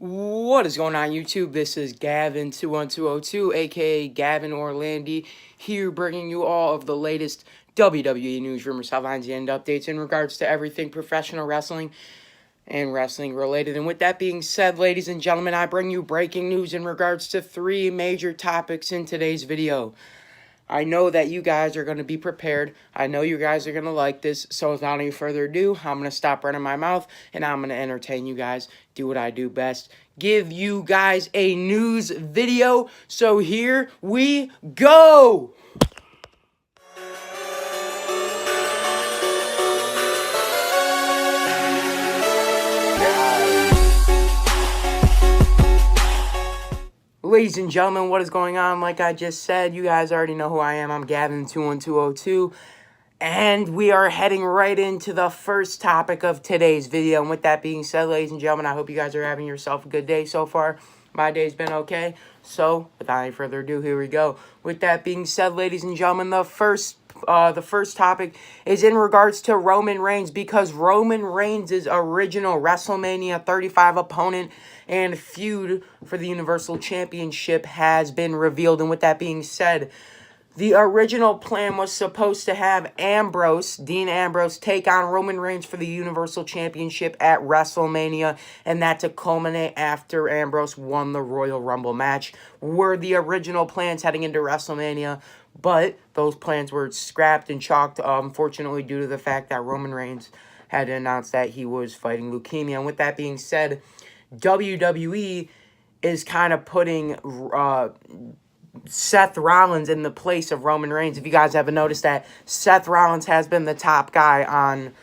What is going on, YouTube? This is Gavin21202, aka Gavin Orlandi, here bringing you all of the latest WWE news, rumors, headlines, and updates in regards to everything professional wrestling and wrestling related. And with that being said, ladies and gentlemen, I bring you breaking news in regards to three major topics in today's video. I know that you guys are going to be prepared. I know you guys are going to like this. So without any further ado, I'm going to stop running my mouth and I'm going to entertain you guys. Do what I do best. Give you guys a news video. So here we go. Ladies and gentlemen, what is going on? Like I just said, you guys already know who I am. I'm Gavin21202. And we are heading right into the first topic of today's video. And with that being said, ladies and gentlemen, I hope you guys are having yourself a good day so far. My day's been okay. So, without any further ado, here we go. With that being said, ladies and gentlemen, the first topic is in regards to Roman Reigns, because Roman Reigns' original WrestleMania 35 opponent and feud for the Universal Championship has been revealed. And with that being said, the original plan was supposed to have Dean Ambrose, take on Roman Reigns for the Universal Championship at WrestleMania, and that to culminate after Ambrose won the Royal Rumble match, were the original plans heading into WrestleMania. But those plans were scrapped and chalked, unfortunately, due to the fact that Roman Reigns had announced that he was fighting leukemia. And with that being said, WWE is kind of putting Seth Rollins in the place of Roman Reigns. If you guys haven't noticed that, Seth Rollins has been the top guy on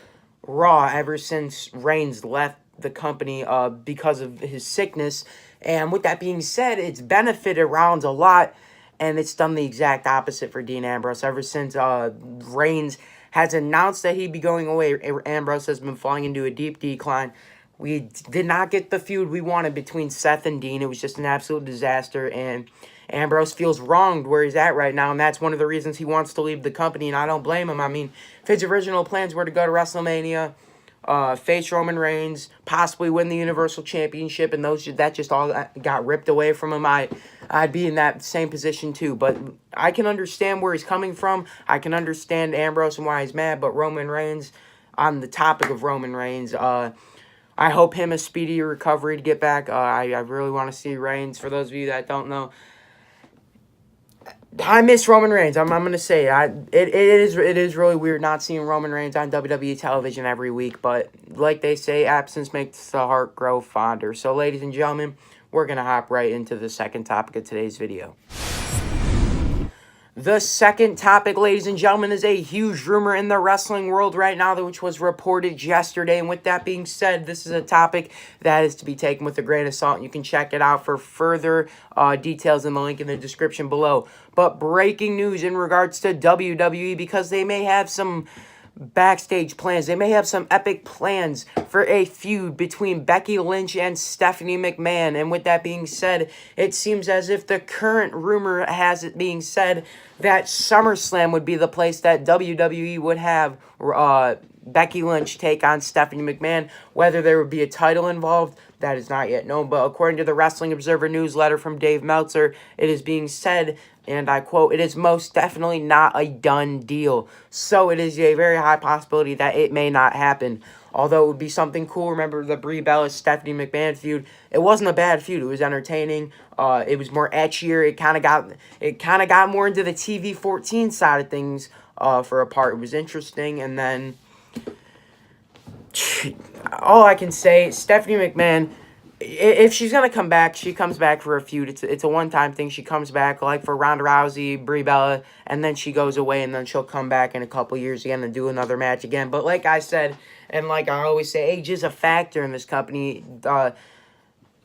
Raw ever since Reigns left the company because of his sickness. And with that being said, it's benefited Rollins a lot, and it's done the exact opposite for Dean Ambrose. Ever since Reigns has announced that he'd be going away, Ambrose has been falling into a deep decline. We did not get the feud we wanted between Seth and Dean. It was just an absolute disaster, and Ambrose feels wronged where he's at right now, and that's one of the reasons he wants to leave the company, and I don't blame him. I mean, if his original plans were to go to WrestleMania, face Roman Reigns, possibly win the Universal Championship, and that just all got ripped away from him, I'd be in that same position too. But I can understand where he's coming from. I can understand Ambrose and why he's mad, but Roman Reigns, on the topic of Roman Reigns, I hope him a speedy recovery to get back. I really want to see Reigns. For those of you that don't know, I miss Roman Reigns. I'm going to say it is really weird not seeing Roman Reigns on WWE television every week. But like they say, absence makes the heart grow fonder. So, ladies and gentlemen, we're going to hop right into the second topic of today's video. The second topic, ladies and gentlemen, is a huge rumor in the wrestling world right now, which was reported yesterday. And with that being said, this is a topic that is to be taken with a grain of salt. You can check it out for further details in the link in the description below. But breaking news in regards to WWE, because they may have some backstage plans. They may have some epic plans for a feud between Becky Lynch and Stephanie McMahon. And with that being said, it seems as if the current rumor has it being said that SummerSlam would be the place that WWE would have Becky Lynch take on Stephanie McMahon. Whether there would be a title involved, that is not yet known. But according to the Wrestling Observer newsletter from Dave Meltzer, it is being said, and I quote, "It is most definitely not a done deal." So it is a very high possibility that it may not happen. Although it would be something cool. Remember the Brie Bella Stephanie McMahon feud? It wasn't a bad feud. It was entertaining. It was more etchier. It kind of got more into the TV 14 side of things for a part. It was interesting. And then all I can say, Stephanie McMahon, if she's going to come back, she comes back for a feud. It's a one-time thing. She comes back, like for Ronda Rousey, Brie Bella, and then she goes away, and then she'll come back in a couple years again and do another match again. But like I said, and like I always say, age is a factor in this company.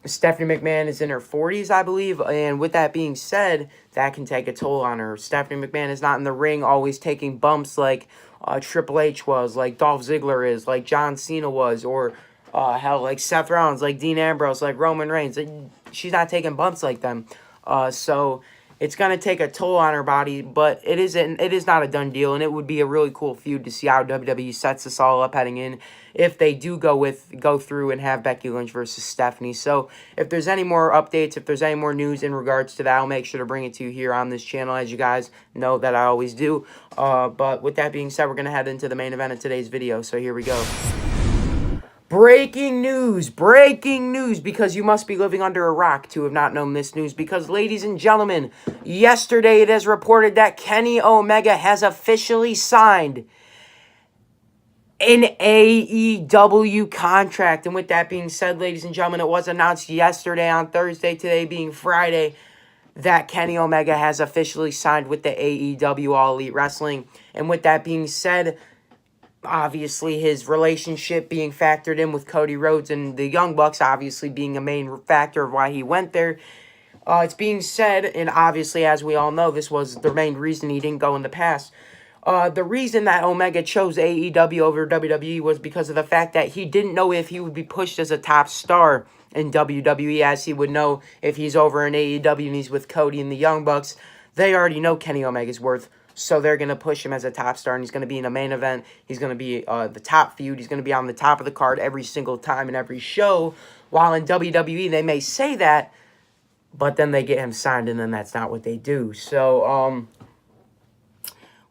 Stephanie McMahon is in her 40s, I believe, and with that being said, that can take a toll on her. Stephanie McMahon is not in the ring always taking bumps like Triple H was, like Dolph Ziggler is, like John Cena was, or hell, like Seth Rollins, like Dean Ambrose, like Roman Reigns. She's not taking bumps like them. So It's going to take a toll on her body, but it is not a done deal, and it would be a really cool feud to see how WWE sets this all up heading in if they do go through and have Becky Lynch versus Stephanie. So if there's any more updates, if there's any more news in regards to that, I'll make sure to bring it to you here on this channel, as you guys know that I always do. But with that being said, we're going to head into the main event of today's video, so here we go. Breaking news, because you must be living under a rock to have not known this news, because ladies and gentlemen, yesterday it is reported that Kenny Omega has officially signed an AEW contract. And with that being said, ladies and gentlemen, it was announced yesterday on Thursday, today being Friday, that Kenny Omega has officially signed with the AEW, All Elite Wrestling. And with that being said, obviously his relationship being factored in with Cody Rhodes and the Young Bucks obviously being a main factor of why he went there. It's being said, and obviously as we all know, this was the main reason he didn't go in the past. The reason that Omega chose AEW over WWE was because of the fact that he didn't know if he would be pushed as a top star in WWE, as he would know if he's over in AEW and he's with Cody and the Young Bucks. They already know Kenny Omega's worth. So they're going to push him as a top star, and he's going to be in a main event. He's going to be the top feud. He's going to be on the top of the card every single time in every show. While in WWE, they may say that, but then they get him signed, and then that's not what they do. So,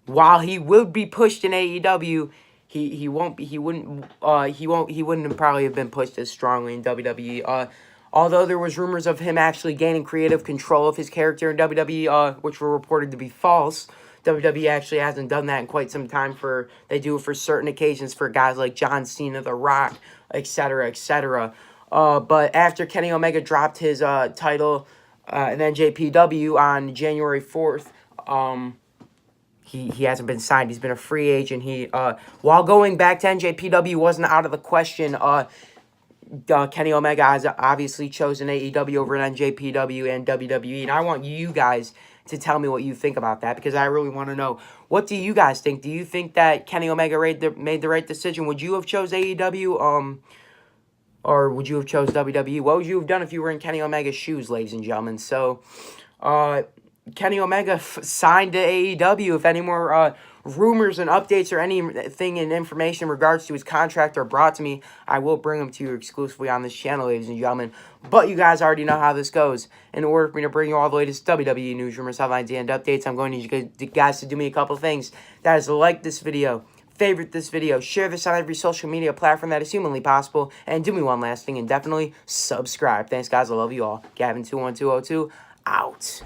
while he would be pushed in AEW, he wouldn't probably have been pushed as strongly in WWE. Although there was rumors of him actually gaining creative control of his character in WWE, which were reported to be false. WWE actually hasn't done that in quite some time. They do it for certain occasions for guys like John Cena, The Rock, etc., etc. But after Kenny Omega dropped his title in NJPW on January 4th, he hasn't been signed. He's been a free agent. While going back to NJPW wasn't out of the question, Kenny Omega has obviously chosen AEW over NJPW and WWE, and I want you guys to tell me what you think about that, because I really want to know. What do you guys think? Do you think that Kenny Omega made the right decision? Would you have chose AEW, or would you have chose WWE? What would you have done if you were in Kenny Omega's shoes, ladies and gentlemen? So, Kenny Omega signed to AEW. If any more rumors and updates or anything in information in regards to his contract are brought to me, I will bring them to you exclusively on this channel, ladies and gentlemen. But you guys already know how this goes. In order for me to bring you all the latest WWE news, rumors, headlines, and updates, I'm going to need you guys to do me a couple things. That is, like this video, favorite this video, share this on every social media platform that is humanly possible, and do me one last thing, and definitely subscribe. Thanks, guys. I love you all. Gavin21202, out.